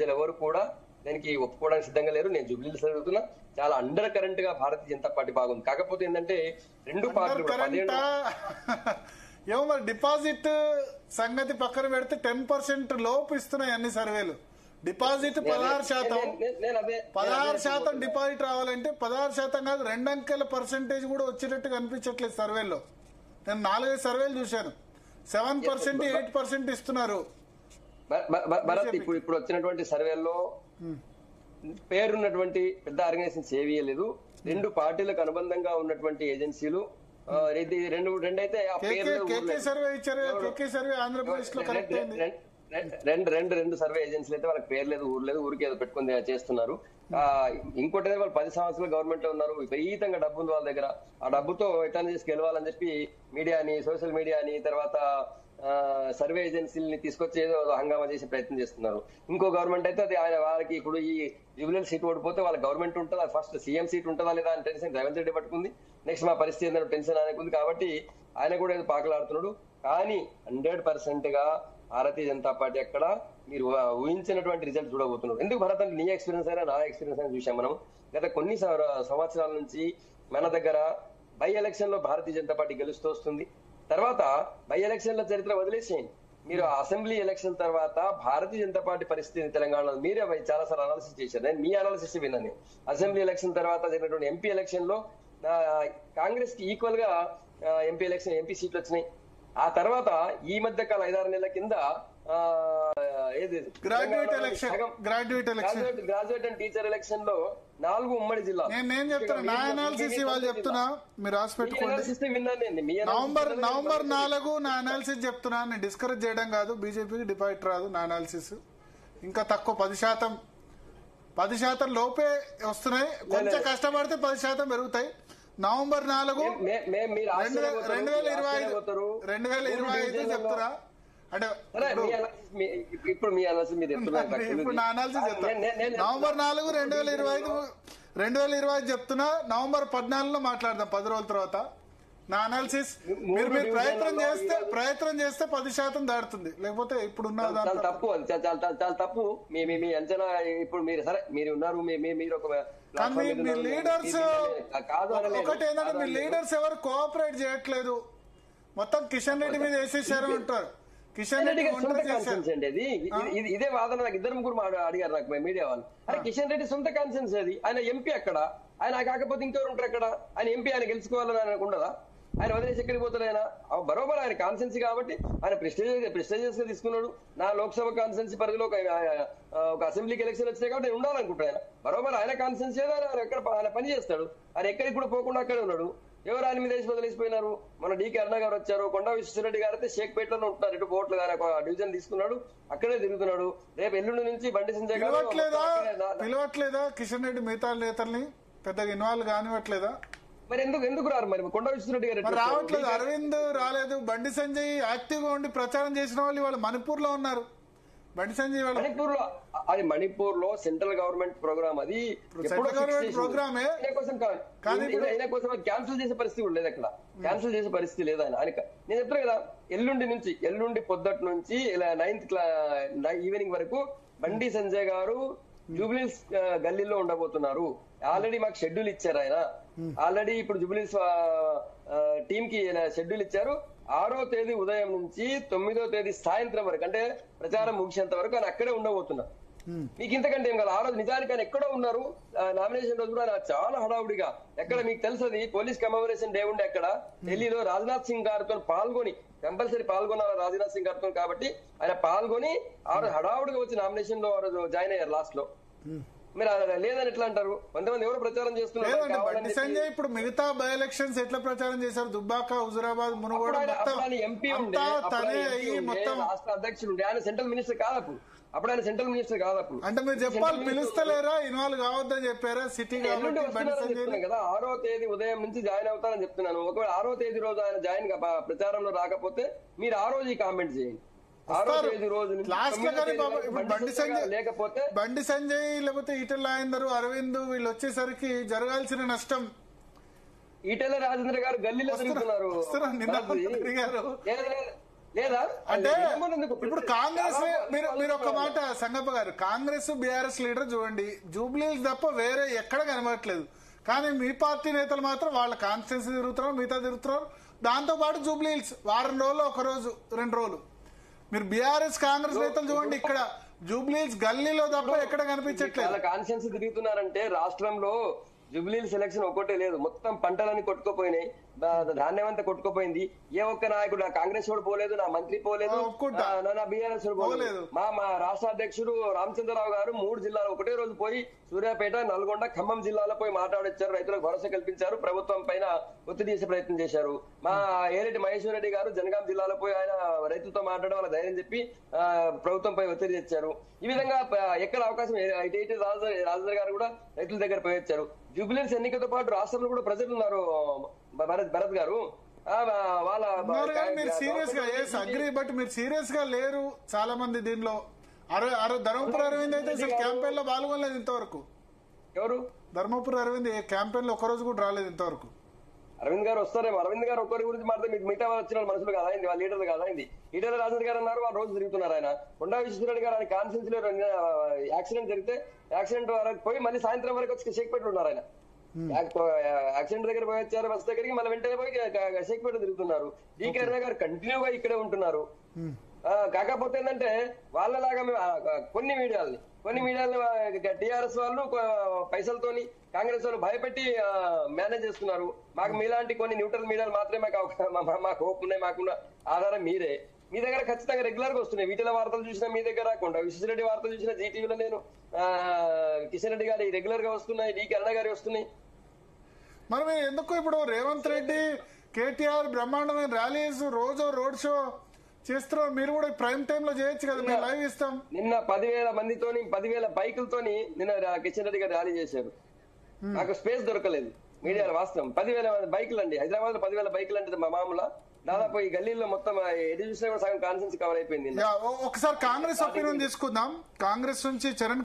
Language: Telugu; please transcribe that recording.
ప్రజలు ఎవరు కూడా దానికి ఒప్పుకోవడానికి సిద్ధంగా లేరు. నేను జూబ్లీహిల్స్ చదువుతున్నా, చాలా అండర్ కరెంట్ గా భారతీయ జనతా పార్టీ బాగుంది. కాకపోతే ఏంటంటే రెండు పార్టీలు ఏమో మరి డిపాజిట్ సంగతి పక్కన పెడితే 10% లోపు ఇస్తున్నాయి అన్ని సర్వేలు. డిపాజిట్ 16% డిపాజిట్ రావాలంటే 16% కాదు 2 అంకెల పర్సెంటేజ్ కూడా వచ్చేటట్టు కనిపించట్లేదు సర్వేల్లో. నేను 4-5 సర్వేలు చూశాను. 7%, 8% ఇస్తున్నారు. భరత్ ఇప్పుడు వచ్చినటువంటి సర్వేల్లో పేరున్నటువంటి పెద్ద ఆర్గనైజేషన్స్ ఏవీ లేదు. రెండు పార్టీలకు అనుబంధంగా ఉన్నటువంటి ఏజెన్సీలు రెండైతే ఆ పేరు ఆంధ్రప్రదేశ్ లో రెండు సర్వే ఏజెన్సీలు అయితే వాళ్ళకి పేరు లేదు, ఊరు లేదు, ఊరికి ఏదో పెట్టుకుని చేస్తున్నారు. ఇంకోటి వాళ్ళు 10 సంవత్సరాలు గవర్నమెంట్ లో ఉన్నారు, విపరీతంగా డబ్బు ఉంది వాళ్ళ దగ్గర. ఆ డబ్బుతో ఎట్లా చేసి గెలవాలని చెప్పి మీడియాని, సోషల్ మీడియాని, తర్వాత సర్వే ఏజెన్సీలని తీసుకొచ్చి ఏదో హంగామా చేసే ప్రయత్నం చేస్తున్నారు. ఇంకో గవర్నమెంట్ అయితే అది ఆయన వాళ్ళకి ఇప్పుడు ఈ జూబ్లీహిల్స్ సీట్ ఓడిపోతే వాళ్ళ గవర్నమెంట్ ఉంటుందా, ఫస్ట్ సీఎం సీట్ ఉంటుందా లేదా అని టెన్షన్ రేవంత్ రెడ్డి పట్టుకుంది. నెక్స్ట్ మా పరిస్థితి ఏంటంటే టెన్షన్ ఆయనకుంది. కాబట్టి ఆయన కూడా ఏదో పాకలాడుతున్నాడు. కానీ 100% గా భారతీయ జనతా పార్టీ అక్కడ మీరు ఊహించినటువంటి రిజల్ట్ చూడబోతున్నారు. ఎందుకు భరత్ అంటే నీ ఎక్స్పీరియన్స్ అయినా నా ఎక్స్పీరియన్స్ అయినా చూసాం మనం. గత కొన్ని సంవత్సరాల నుంచి మన దగ్గర బై ఎలక్షన్ లో భారతీయ జనతా పార్టీ గెలుస్తూ వస్తుంది. తర్వాత బై ఎలక్షన్ల చరిత్ర వదిలేసేయండి, మీరు అసెంబ్లీ ఎలక్షన్ తర్వాత భారతీయ జనతా పార్టీ పరిస్థితి తెలంగాణలో మీరే చాలా సార్లు అనాలిసిస్ చేశారు. నేను మీ అనాలిసిస్ విన్నాను. అసెంబ్లీ ఎలక్షన్ తర్వాత జరిగినటువంటి ఎంపీ ఎలక్షన్ లో కాంగ్రెస్ కి ఈక్వల్ గా ఎంపీ సీట్లు వచ్చినాయి. ఆ తర్వాత ఈ మధ్య కాల 5-6 నెలల కింద గ్రాడ్యుయేట్ అండ్ టీచర్ ఎలక్షన్ లో 4 ఉమ్మడి జిల్లా. నేను చెప్తున్నా నా అనాలిసిస్ ఇవాళ చెప్తున్నా, మీరు రాసి పెట్టుకోండి. నవంబర్ 4 నా అనాలిసిస్ చెప్తున్నా. నేను డిస్కరేజ్ చేయడం కాదు, బీజేపీకి డిపాజిట్ రాదు. నా అనాలిసిస్ ఇంకా తక్కువ 10% లోపే వస్తున్నాయి. కొంచెం కష్టపడితే 10% పెరుగుతాయి. నవంబర్ 4 2025 చెప్తురా అంటే ఇప్పుడు మీ అనాలిసిస్ ఇప్పుడు నా అనాలిసిస్ చెప్తా. నవంబర్ 4 2025 చెప్తున్నా. నవంబర్ 14 మాట్లాడదాం 10 రోజుల తర్వాత. నా అనాలిసిస్ మీరు ప్రయత్నం చేస్తే 10% దాడుతుంది, లేకపోతే ఇప్పుడు తప్పు. చాలా తప్పు మీ అంచనా. ఇప్పుడు మీరు సరే మీరు ఉన్నారు, మీరు ఒక లీడర్స్ ఒకటి ఏంటంటే మీ లీడర్స్ ఎవరు కోఆపరేట్ చేయట్లేదు, మొత్తం కిషన్ రెడ్డి మీద వేసేసారు అంటారు. కిషన్ రెడ్డి ఇదే వాదన నాకు 2-3 అడిగారు నాకు మీడియా వాళ్ళు. అరే కిషన్ రెడ్డి సొంత కాన్సెన్స్ అది, ఆయన ఎంపీ అక్కడ, ఆయన కాకపోతే ఇంకెవరు ఉంటారు అక్కడ, ఆయన ఎంపీ ఆయన గెలుచుకోవాలని ఆయనకు ఉండదా? ఆయన వదిలేసి ఎక్కడికి పోతాడు? ఆయన బరోబర్ ఆయన కాన్సెన్సీ కాబట్టి ఆయన ప్రెస్టేజియస్ గా తీసుకున్నాడు. నా లోక్సభ కాన్సెన్సీ పరిధిలో ఒక అసెంబ్లీకి ఎలక్షన్ వచ్చినాయి కాబట్టి నేను ఉండాలనుకుంటాను. ఆయన బరోబర్ ఆయన కాన్సెన్సీ ఆయన ఎక్కడ ఆయన పని చేస్తాడు. ఆయన ఎక్కడికి కూడా పోకుండా అక్కడే ఉన్నాడు. ఎవరు ఆయన మీద వదిలేసిపోయినారు? మన డికే అరుణ గారు వచ్చారు, కొండా విశ్వేశ్వరరెడ్డి గారు అయితే షేక్పేటలోనే ఉంటున్నారు. ఇటు పోవట్లేదు, ఆయన డివిజన్ తీసుకున్నాడు, అక్కడే తిరుగుతున్నాడు. రేపు ఎల్లుండి నుంచి బండి సంజయ్ గారు పిలవట్లేదా? కిషన్ రెడ్డి మిగతా నేతల్ని పెద్దగా ఇన్వాల్వ్ కానివ్వట్లేదా? మరి ఎందుకు రారు? మరి కొండా విశ్వేశ్వరరెడ్డి గారు రావట్లేదు, అరవింద్ రాలేదు, బండి సంజయ్ యాక్టివ్ గా ఉండి ప్రచారం చేసిన వాళ్ళు ఇవాళ మణిపూర్ లో ఉన్నారు. బండి సంజయ్ మణిపూర్ లో సెంట్రల్ గవర్నమెంట్ ప్రోగ్రామ్, అది ప్రోగ్రామే ఆయన కోసం క్యాన్సిల్ చేసే పరిస్థితి కూడా లేదు. అక్కడ క్యాన్సిల్ చేసే పరిస్థితి లేదు. ఆయన నేను చెప్తాను కదా, ఎల్లుండి పొద్దుటి నుంచి ఇలా 9th ఈవినింగ్ వరకు బండి సంజయ్ గారు జూబ్లీహిల్స్ గల్లీలో ఉండబోతున్నారు. ఆల్రెడీ మాకు షెడ్యూల్ ఇచ్చారు. ఆయన ఆల్రెడీ ఇప్పుడు జూబ్లీహిల్స్ టీమ్ కి షెడ్యూల్ ఇచ్చారు. 6వ తేదీ ఉదయం నుంచి 9వ తేదీ సాయంత్రం వరకు, అంటే ప్రచారం ముగిసేంత వరకు ఆయన అక్కడే ఉండబోతున్నారు. మీకు ఇంతకంటే ఏం కాదు. ఆ రోజు నిజానికి ఆయన ఎక్కడో ఉన్నారు. నామినేషన్ రోజు కూడా ఆయన చాలా హడావుడిగా ఎక్కడ మీకు తెలుసది పోలీస్ కమెమరేషన్ డే ఉండే అక్కడ ఢిల్లీలో రాజ్నాథ్ సింగ్ గారితో పాల్గొని, కంపల్సరీ పాల్గొన్నారు రాజ్నాథ్ సింగ్ గారితో. కాబట్టి ఆయన పాల్గొని ఆ రోజు హడావుడిగా వచ్చి నామినేషన్ లో ఆ రోజు జాయిన్ అయ్యారు లాస్ట్ లో. మీరు లేదని ఎట్లా అంటారు? కొంతమంది ఎవరు ప్రచారం చేస్తున్నారు. బండి సంజయ్ ఇప్పుడు మిగతా బై ఎలక్షన్స్ ఎట్లా ప్రచారం చేశారు? దుబ్బాక, హుజురాబాద్, మునుగోడు ఎంపీ రాష్ట్ర అధ్యక్షుడు ఉండే. ఆయన సెంట్రల్ మినిస్టర్ కాదు అప్పుడు ఆయన సెంట్రల్ మినిస్టర్ కాదు అప్పుడు. అంటే మీరు చెప్పాలి, పిలుస్తలేరా, ఇన్వాల్వ్ కావద్దని చెప్పారా? సిటీ కదా 6వ తేదీ ఉదయం నుంచి జాయిన్ అవుతారని చెప్తున్నాను. ఒకవేళ 6వ తేదీ రోజు ఆయన జాయిన్ ప్రచారంలో రాకపోతే మీరు ఆ రోజు కామెంట్ చేయండి. లేకపోతే బండి సంజయ్ లేకపోతే ఈటెల రాజేందర్, అరవింద్ వీళ్ళు వచ్చేసరికి జరగాల్సిన నష్టం. ఈటెల రాజేంద్ర గారు గల్లీలో తిరుగుతున్నారు. లేదా అంటే ఇప్పుడు కాంగ్రెస్ మీరు ఒక మాట సంగప్ప గారు, కాంగ్రెస్ బీఆర్ఎస్ లీడర్ చూడండి, జూబ్లీస్ తప్ప వేరే ఎక్కడ కనబడట్లేదు. కానీ మీ పార్టీ నేతలు మాత్రం వాళ్ళ కాన్స్టిట్యున్సీ తిరుగుతున్నారు, మిగతా తిరుగుతున్నారు. దాంతో పాటు జూబ్లీహిల్స్ వారం రోజులు, ఒక రోజు 2 రోజులు. మీరు బీఆర్ఎస్ కాంగ్రెస్ నేతలు చూడండి, ఇక్కడ జూబ్లీహిల్స్ గల్లీలో తప్ప ఎక్కడ కనిపించట్లేదు. కాన్స్టిట్యున్సీ తిరుగుతున్నారంటే రాష్ట్రంలో జూబ్లీహిల్స్ ఎలక్షన్ ఒక్కటే లేదు, మొత్తం పంటలన్నీ కొట్టుకుపోయినాయి, ధాన్యం అంతా కొట్టుకుపోయింది. ఏ ఒక్క నాయకుడు, నా కాంగ్రెస్ వాడు పోలేదు, నా మంత్రి పోలేదు, నా బీఆర్ఎస్ పోలేదు. మా రాష్ట్ర అధ్యక్షుడు రామచంద్రరావు గారు 3 జిల్లాలు ఒకటే రోజు పోయి సూర్యాపేట, నల్గొండ, ఖమ్మం జిల్లాలో పోయి మాట్లాడొచ్చారు. రైతులకు భరోసా కల్పించారు, ప్రభుత్వం పైన ఒత్తిడి చేసే ప్రయత్నం చేశారు. మా ఏరెడ్డి మహేశ్వర్ రెడ్డి గారు జనగాం జిల్లాలో పోయి ఆయన రైతులతో మాట్లాడడం, వాళ్ళ ధైర్యం చెప్పి ప్రభుత్వంపై ఒత్తిడి తెచ్చారు. ఈ విధంగా ఎక్కడ అవకాశం ఇటు రాజధాని గారు కూడా రైతుల దగ్గర పోయి వచ్చారు. జూబ్లీహిల్స్ ఎన్నికతో పాటు రాష్ట్రంలో కూడా ప్రజలు ఉన్నారు భరత్ గారు. వాళ్ళ మీరు సీరియస్ గా అగ్రి, బట్ మీరు సీరియస్ గా లేరు చాలా మంది దీనిలో. ధర్మపురి అరవింద్ అయితే అసలు క్యాంపెయిన్ లో పాల్గొనలేదు ఇంతవరకు. ఎవరు? ధర్మపురి అరవింద్ క్యాంపెయిన్ లో ఒక్కరోజు కూడా రాలేదు ఇంతవరకు. అరవింద్ గారు వస్తారేమో. అరవింద్ గారు ఒక్కరి గురించి మాట్లాడితే మీకు మిగతా వచ్చిన మనుషులు కాదైంది, వాళ్ళ లీడర్లు కాదైంది. ఈటెల రాజేంద్ర గారు అన్నారు, వాళ్ళు రోజు తిరుగుతున్నారు. ఆయన కొండా విశ్వేశ్వరరెడ్డి గారు ఆయన కాన్ఫరెన్స్ లో యాక్సిడెంట్ జరిగితే యాక్సిడెంట్ వరకు పోయి మళ్ళీ సాయంత్రం వరకు వచ్చి షేక్పేట ఉన్నారు. ఆయన యాక్సిడెంట్ దగ్గర పోయి వచ్చారు, బస్ దగ్గరికి, మళ్ళీ వెంటనే పోయి షేక్పేట తిరుగుతున్నారు. డీకే అరుణ గారు కంటిన్యూగా ఇక్కడే ఉంటున్నారు. కాకపోతే ఏంటంటే వాళ్ళలాగా కొన్ని మీడియాలను టీఆర్ఎస్ వాళ్ళు పైసలతోని కాంగ్రెస్ వాళ్ళు భయపెట్టి మేనేజ్ చేస్తున్నారు. మాకు మీలాంటి కొన్ని న్యూట్రల్ మీడియాలు మాత్రమే మాకు హోప్ ఉన్నాయి, మాకున్న ఆధారం మీరే. మీ దగ్గర ఖచ్చితంగా రెగ్యులర్ గా వస్తున్నాయి. వీటిల వార్తలు చూసినా మీ దగ్గర, కొండ విశ్వేశ్వరరెడ్డి వార్తలు చూసినా జీటీవీలో నేను, కిషన్ రెడ్డి గారి రెగ్యులర్ గా వస్తున్నాయి, డీకే అరుణ గారి వస్తున్నాయి. మరి మీరు ఎందుకు ఇప్పుడు రేవంత్ రెడ్డి, కేటీఆర్ బ్రహ్మాండమైన ర్యాలీస్, రోజు రోడ్ షో చేస్తున్నారు, మీరు కూడా ప్రైమ్ టైమ్ లో చేయొచ్చు కదా, మేము లైవ్ ఇస్తాం. నిన్న 10,000 మందితోని 10,000 బైకులతోని నిన్న కిషన్ రెడ్డి గారు ర్యాలీ చేశారు. నాకు స్పేస్ దొరకలేదు మీడియాలో. వాస్తవం 10,000 బైకులు అండి. హైదరాబాద్ లో 10,000 బైకులు అంటే మామూలు. దాదాపు ఈ గల్లీలో మొత్తం ఎటు చూసినా కూడా సగం కాన్ఫరెన్స్ కవర్ అయిపోయింది. ఒకసారి కాంగ్రెస్ ఒపీనియన్ తీసుకుందాం. కాంగ్రెస్ నుంచి చరణ్